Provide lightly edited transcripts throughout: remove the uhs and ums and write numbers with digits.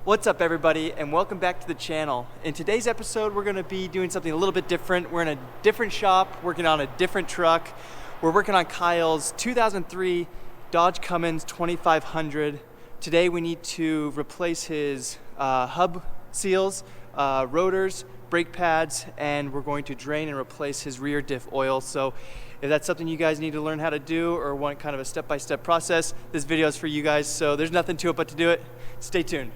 What's up everybody, and welcome back to the channel. In today's episode we're going to be doing something a little bit different. We're in a different shop, working on a different truck. We're working on Kyle's 2003 Dodge Cummins 2500. Today we need to replace his hub seals, rotors, brake pads, and we're going to drain and replace his rear diff oil. So if that's something you guys need to learn how to do or want kind of a step-by-step process, this video is for you guys. So there's nothing to it but to do it. Stay tuned.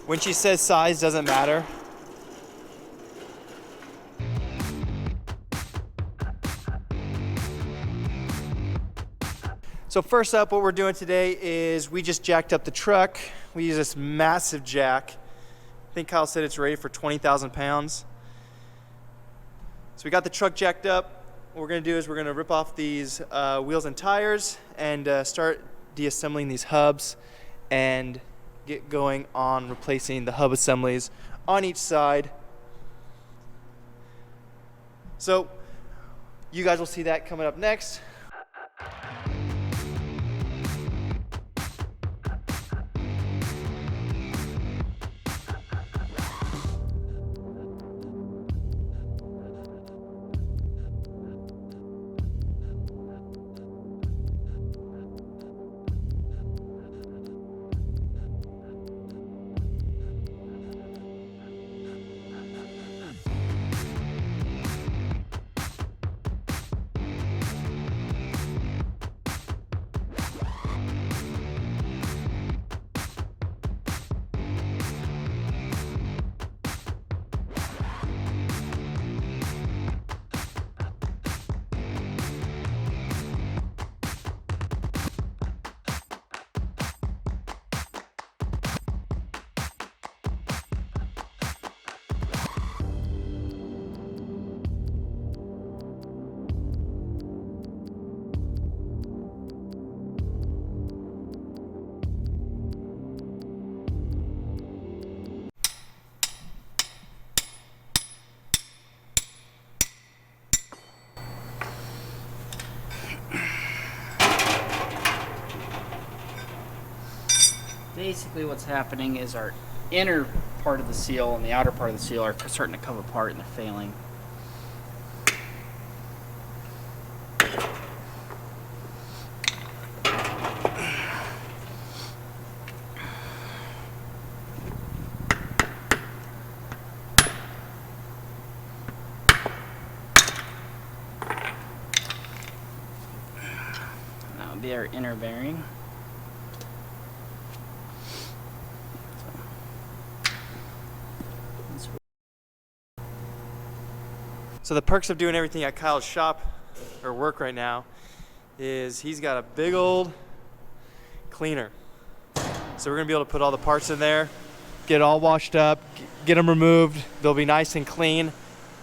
When she says size doesn't matter. So first up, what we're doing today is we just jacked up the truck. We use this massive jack. I think Kyle said it's rated for 20,000 pounds. So we got the truck jacked up. What we're gonna do is we're gonna rip off these wheels and tires and start deassembling these hubs and get going on replacing the hub assemblies on each side. So you guys will see that coming up next. Basically what's happening is our inner part of the seal and the outer part of the seal are starting to come apart and they're failing. That would be our inner bearing. So the perks of doing everything at Kyle's shop or work right now is he's got a big old cleaner. So we're gonna be able to put all the parts in there, get it all washed up, get them removed. They'll be nice and clean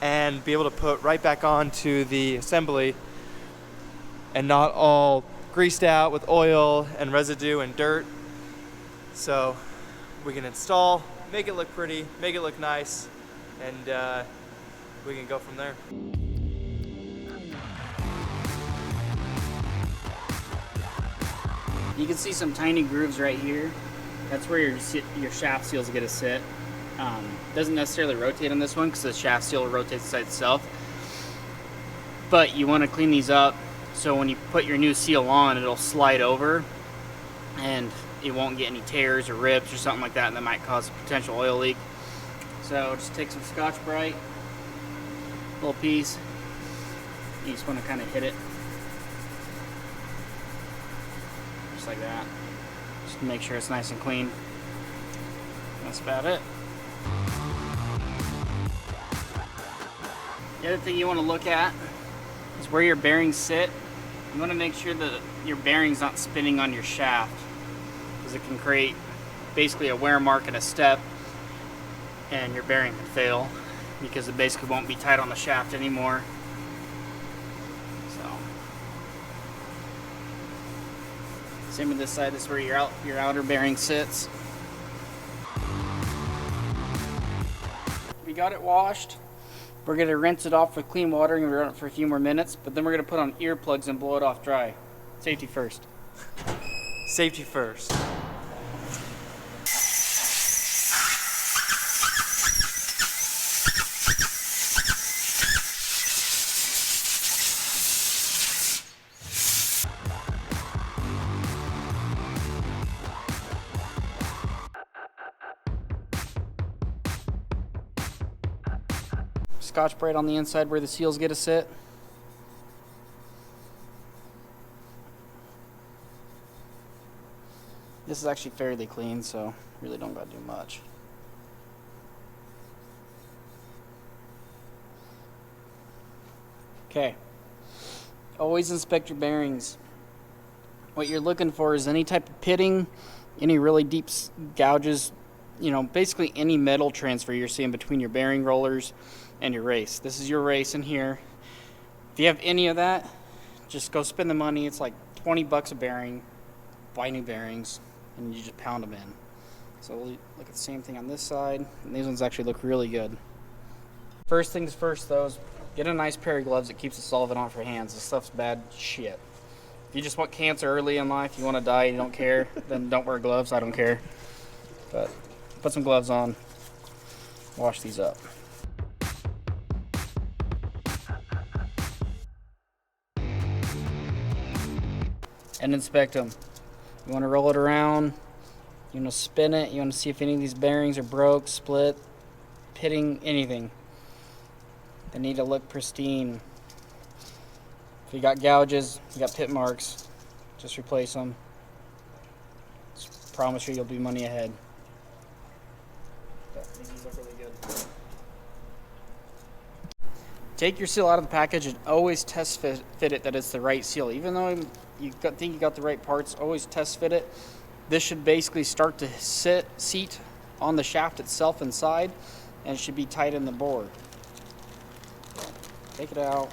and be able to put right back onto the assembly and not all greased out with oil and residue and dirt. So we can install, make it look pretty, make it look nice, and we can go from there. You can see some tiny grooves right here. That's where your shaft seals get to sit. Doesn't necessarily rotate on this one because the shaft seal rotates inside itself. But you want to clean these up so when you put your new seal on, it'll slide over and it won't get any tears or rips or something like that, and that might cause a potential oil leak. So just take some Scotch-Brite, little piece. You just want to kind of hit it just like that, just to make sure it's nice and clean. That's about it. The other thing you want to look at is where your bearings sit You want to make sure that your bearing's not spinning on your shaft, because it can create basically a wear mark in a step, and your bearing can fail because it basically won't be tight on the shaft anymore. So, same with this side. This is where your outer bearing sits. We got it washed. We're going to rinse it off with clean water and run it for a few more minutes, but then we're going to put on earplugs and blow it off dry. Safety first. Safety first. Scotch-Brite on the inside where the seals get to sit. This is actually fairly clean, so really don't gotta do much. Okay. Always inspect your bearings. What you're looking for is any type of pitting, any really deep gouges, you know, basically any metal transfer you're seeing between your bearing rollers and your race. This is your race in here. If you have any of that, just go spend the money. It's like 20 bucks a bearing. Buy new bearings, and you just pound them in. So we'll look at the same thing on this side, and these ones actually look really good. First things first, though, is get a nice pair of gloves that keeps the solvent off your hands. This stuff's bad shit. If you just want cancer early in life, you want to die, you don't care, then don't wear gloves. I don't care. But put some gloves on. Wash these up. And inspect them. You want to roll it around, you want to spin it, you want to see if any of these bearings are broke, split, pitting, anything. They need to look pristine. If you got gouges, you got pit marks, just replace them. Just promise you you'll be money ahead. But these look really good. Take your seal out of the package and always test fit it that it's the right seal. Even though think you got the right parts, always test fit it. This should basically start to seat on the shaft itself inside, and it should be tight in the bore. Take it out.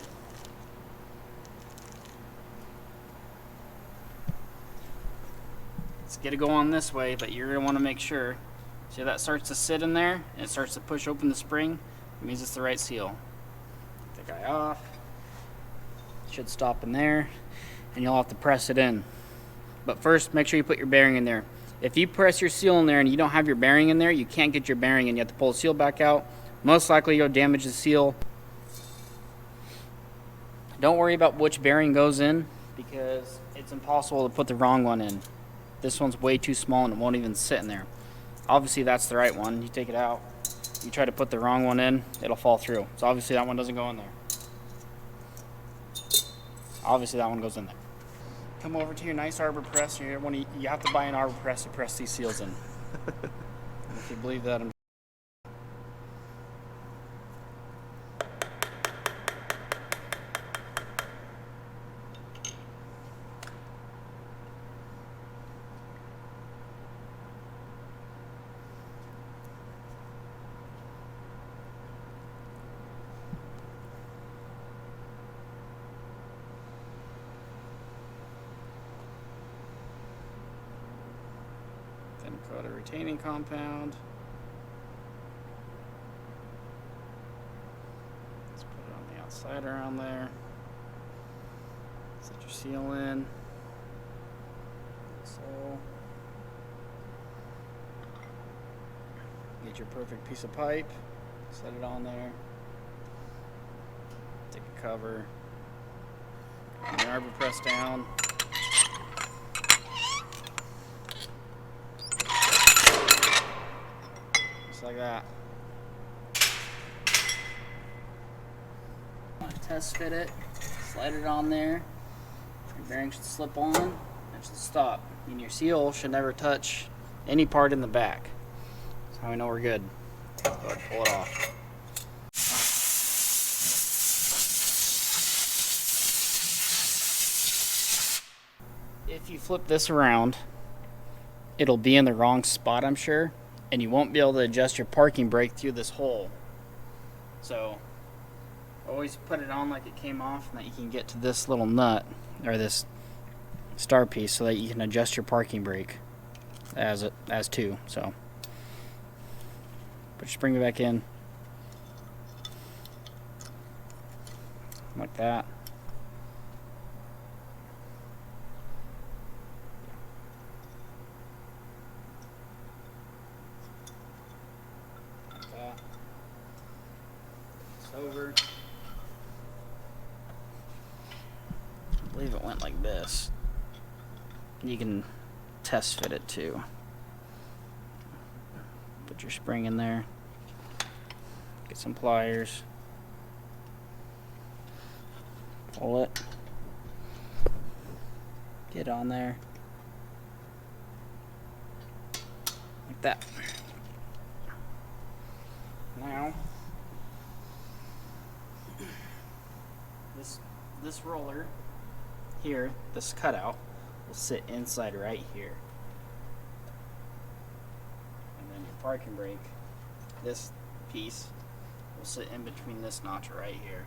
Let's get it going this way, but you're gonna want to make sure. See, that starts to sit in there and it starts to push open the spring. It means it's the right seal. Take the guy off. Should stop in there, and you'll have to press it in. But first, make sure you put your bearing in there. If you press your seal in there and you don't have your bearing in there, you can't get your bearing in. You have to pull the seal back out. Most likely you'll damage the seal. Don't worry about which bearing goes in, because it's impossible to put the wrong one in. This one's way too small and it won't even sit in there. Obviously that's the right one. You take it out, you try to put the wrong one in, it'll fall through. So obviously that one doesn't go in there. Obviously that one goes in there. Come over to your nice arbor press. You have to buy an arbor press to press these seals in. If you believe that, then cut a retaining compound. Let's put it on the outside around there. Set your seal in. So, get your perfect piece of pipe. Set it on there. Take a cover. Put the arbor press down. Like that. Test fit it, slide it on there. Your bearing should slip on, it should stop. And your seal should never touch any part in the back. That's how we know we're good. Go ahead, pull it off. if you flip this around, it'll be in the wrong spot, I'm sure, and you won't be able to adjust your parking brake through this hole. So always put it on like it came off, and that you can get to this little nut or this star piece so that you can adjust your parking brake as two. So put your spring back in like that. Like that. It's over. I believe it went like this. You can test fit it too. Put your spring in there. Get some pliers. Pull it. Get on there. Like that. Now, this roller here, this cutout, will sit inside right here. And then your parking brake, this piece, will sit in between this notch right here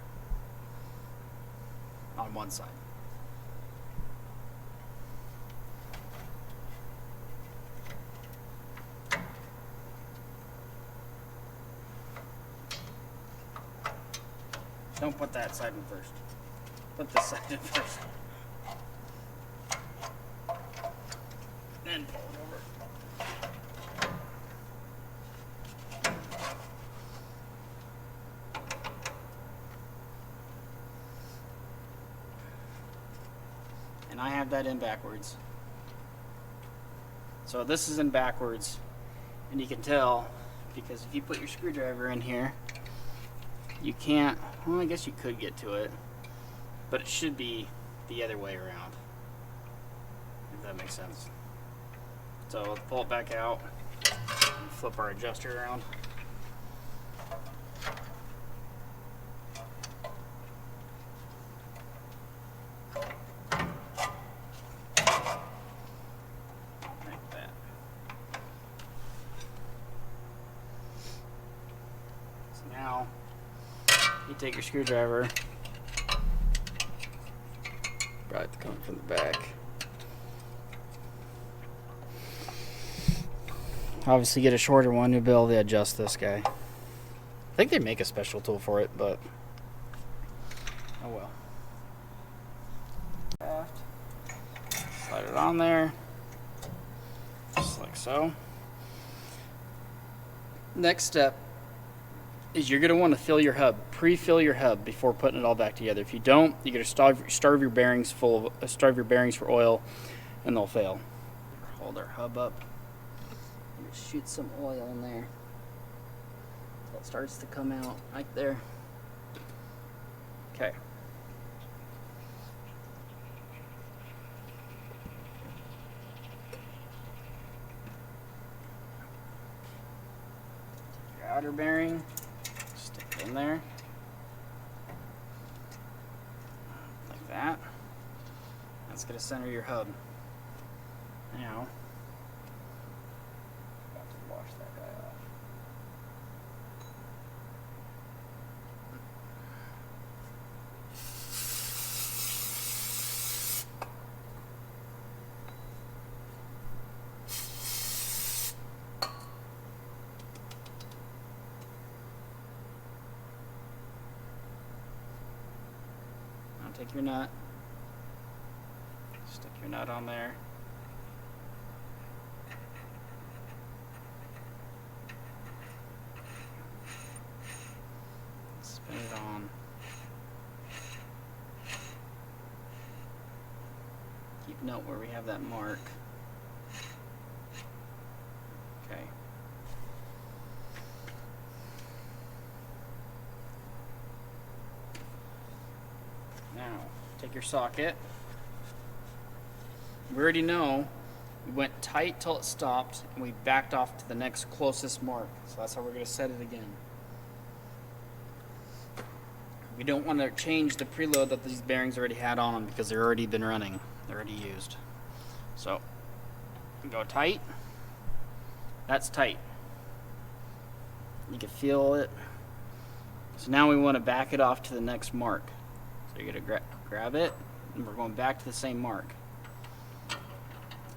on one side. Don't put that side in first. Put this side in first. Then pull it over. And I have that in backwards. So this is in backwards, and you can tell because if you put your screwdriver in here, you can't, well, I guess you could get to it, but it should be the other way around, if that makes sense. So let's pull it back out and flip our adjuster around. Like that. So now you take your screwdriver, probably have to come from the back. Obviously get a shorter one, you'll be able to adjust this guy. I think they make a special tool for it, but oh well. Slide it on there, just like so. Next step is you're going to want to fill your hub, pre-fill your hub before putting it all back together. If you don't, you're going to starve your bearings for oil, and they'll fail. Hold our hub up. Just shoot some oil in there until it starts to come out right there. Okay. Your outer bearing, stick it in there like that. That's going to center your hub. Now, wash that guy off. Now take your nut, stick your nut on there. Spin it on. Keep note where we have that mark. Okay. Now, take your socket. We already know we went tight till it stopped and we backed off to the next closest mark. So that's how we're going to set it again. We don't want to change the preload that these bearings already had on them because they've already been running. They're already used. So go tight. That's tight. You can feel it. So now we want to back it off to the next mark. So you're going to grab it, and we're going back to the same mark.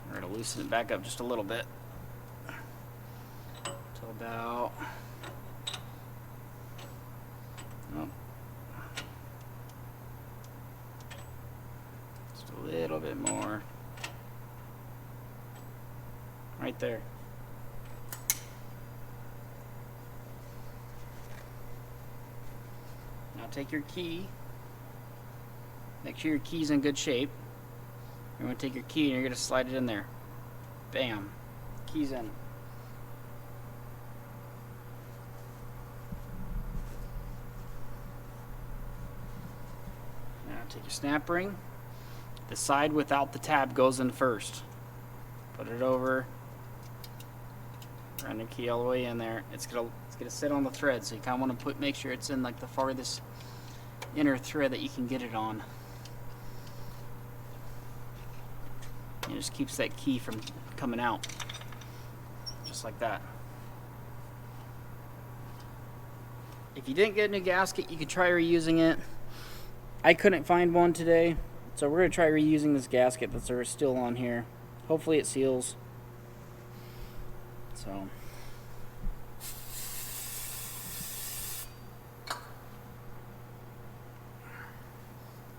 We're going to loosen it back up just a little bit. Till about... Oh. Just a little bit more. Right there. Now take your key. Make sure your key's in good shape. You're going to take your key and you're going to slide it in there. Bam. Key's in. Now take your snap ring. The side without the tab goes in first. Put it over. Run the key all the way in there. It's gonna sit on the thread, so you kind of want to make sure it's in like the farthest inner thread that you can get it on. It just keeps that key from coming out, just like that. If you didn't get a new gasket, you could try reusing it. I couldn't find one today, so we're gonna try reusing this gasket that's still on here. Hopefully it seals. So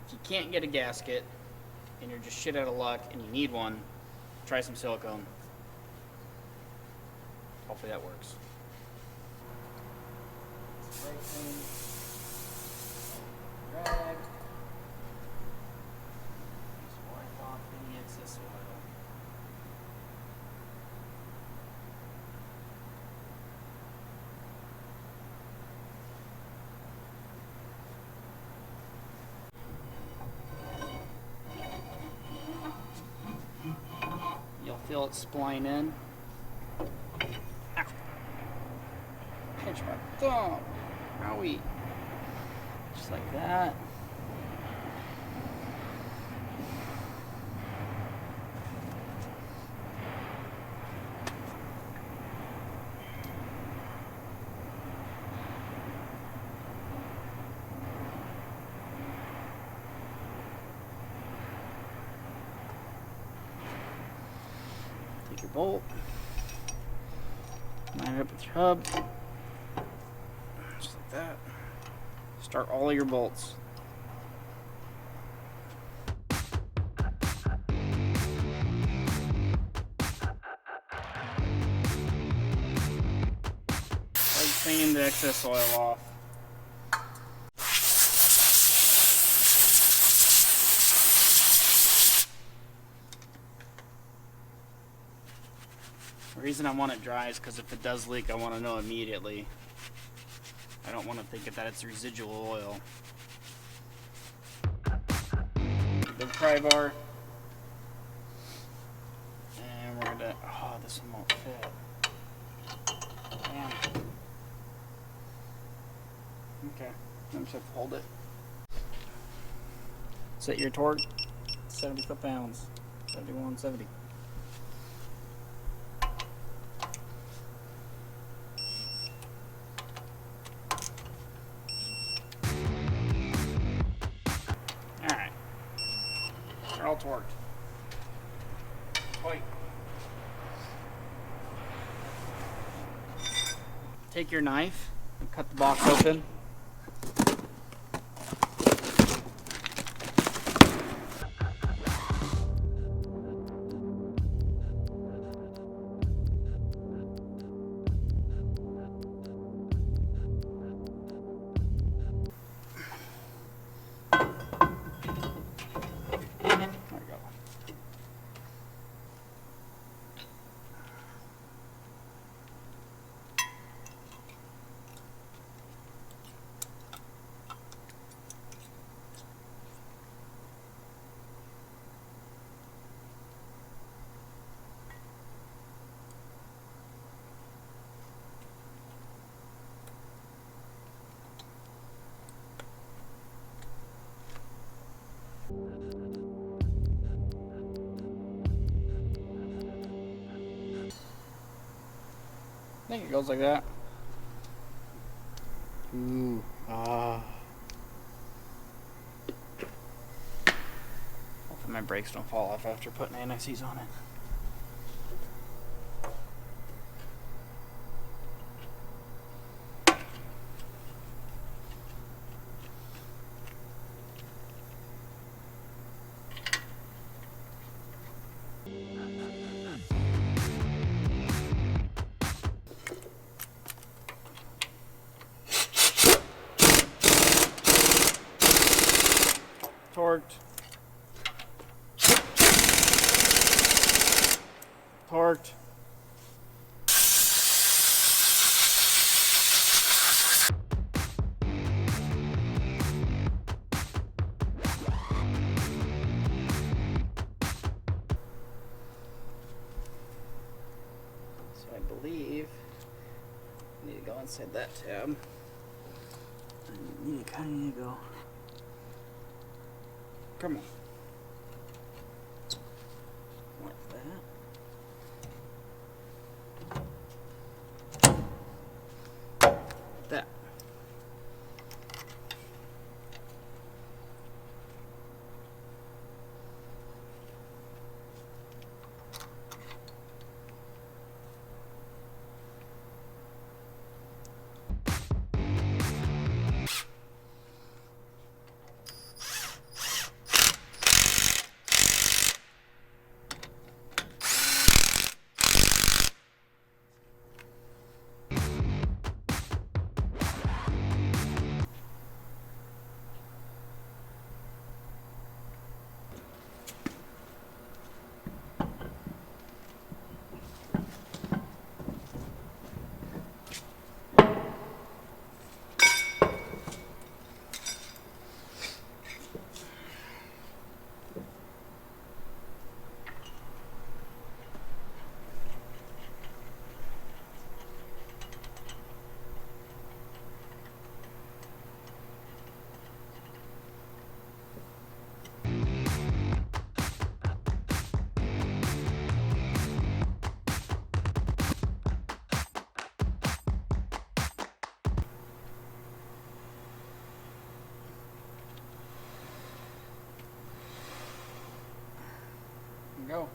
if you can't get a gasket and you're just shit out of luck and you need one, try some silicone. Hopefully that works. Rag. Just wipe off any excess oil. You'll feel it spline in. Ow. Pinch my thumb. Owie. Just like that. Take your bolt, line it up with your hub, just like that. Start all of your bolts. Like cleaning the excess oil off. The reason I want it dry is because if it does leak, I want to know immediately. I don't want to think that it's residual oil. Big pry bar. And we're gonna, oh, this one won't fit. Damn. Okay, I'm just have to hold it. Set your torque, 70 foot-pounds, 71, 70. They're all torqued. Wait. Take your knife and cut the box open. think it goes like that. Ooh. Ah. Hopefully my brakes don't fall off after putting anti-seize on it. Torqued. Torqued. So I believe I need to go inside that tab. I kind of need to go. Come on. Like that. That. Go.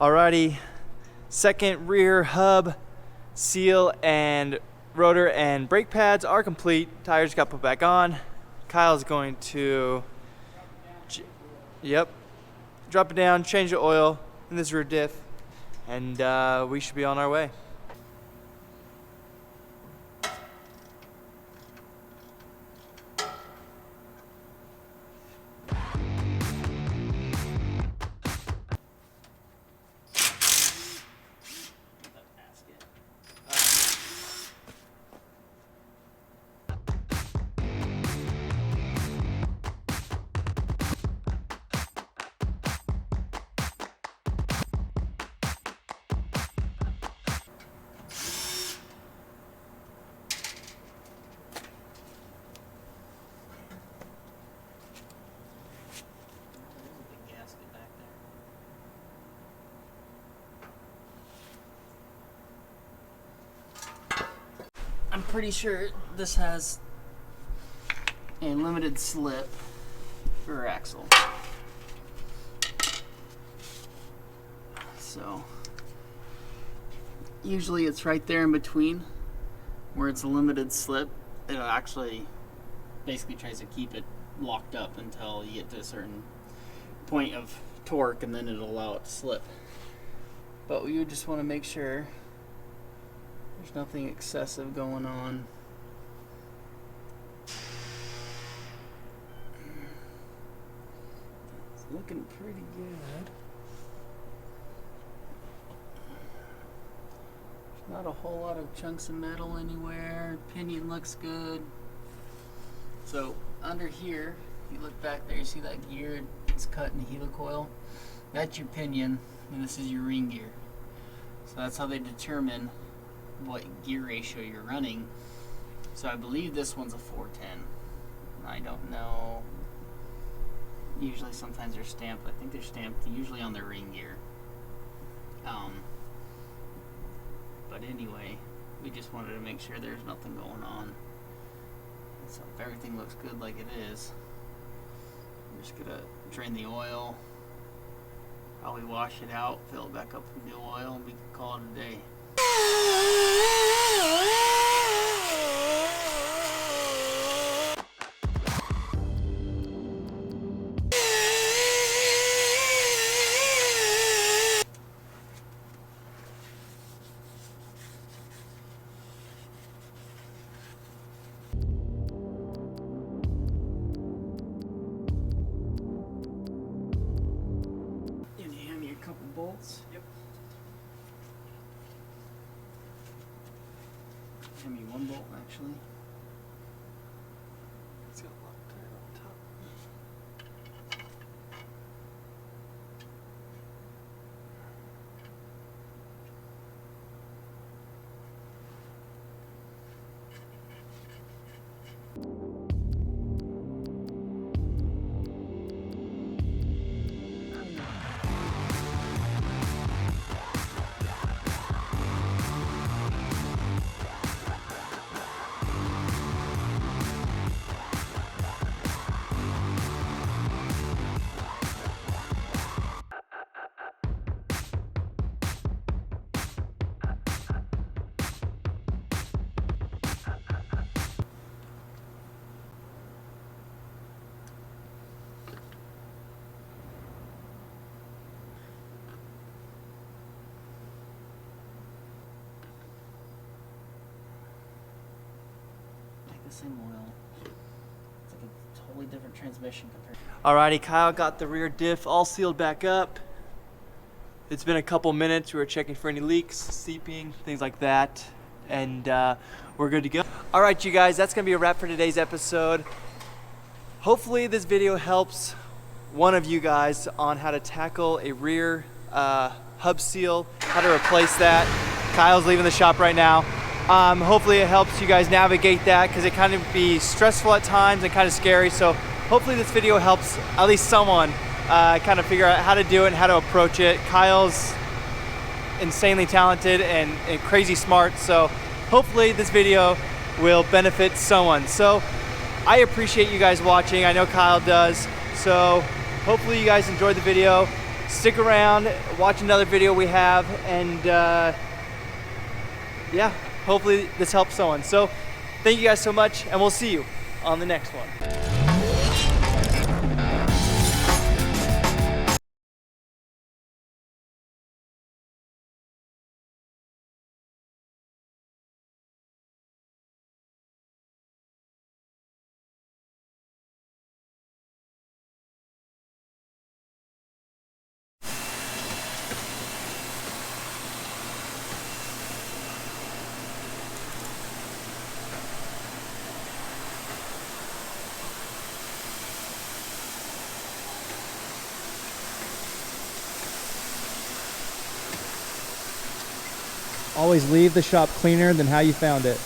Alrighty, second rear hub seal and rotor and brake pads are complete. Tires got put back on. Kyle's going to, drop it down, change the oil in this rear diff, and we should be on our way. I'm pretty sure this has a limited slip for axle. So usually it's right there in between where it's a limited slip. It actually basically tries to keep it locked up until you get to a certain point of torque, and then it'll allow it to slip. But we would just want to make sure there's nothing excessive going on. It's looking pretty good. There's not a whole lot of chunks of metal anywhere. Pinion looks good. So under here, if you look back there, you see that gear? It's cut in the helicoil. That's your pinion, and this is your ring gear. So that's how they determine what gear ratio you're running. So I believe this one's a 410. I don't know. Usually sometimes they're stamped. I think they're stamped usually on the ring gear. But anyway, we just wanted to make sure there's nothing going on. So if everything looks good like it is, we're just gonna drain the oil, probably wash it out, fill it back up with new oil, and we can call it a day. And hand me a couple bolts. Yep. Hand me one bolt actually. It's got a lock tire on top. Same oil. It's like a totally different transmission compared. Alrighty, Kyle got the rear diff all sealed back up. It's been a couple minutes. We were checking for any leaks, seeping, things like that, and we're good to go. Alright, you guys, that's gonna be a wrap for today's episode. Hopefully this video helps one of you guys on how to tackle a rear hub seal, how to replace that. Kyle's leaving the shop right now. Hopefully it helps you guys navigate that, because it kind of be stressful at times and kind of scary. So hopefully this video helps at least someone kind of figure out how to do it and how to approach it. Kyle's insanely talented and crazy smart, so hopefully this video will benefit someone. So I appreciate you guys watching. I know Kyle does. So hopefully you guys enjoyed the video. stick around, watch another video we have, and yeah, hopefully this helps someone. So thank you guys so much, and we'll see you on the next one. Always leave the shop cleaner than how you found it.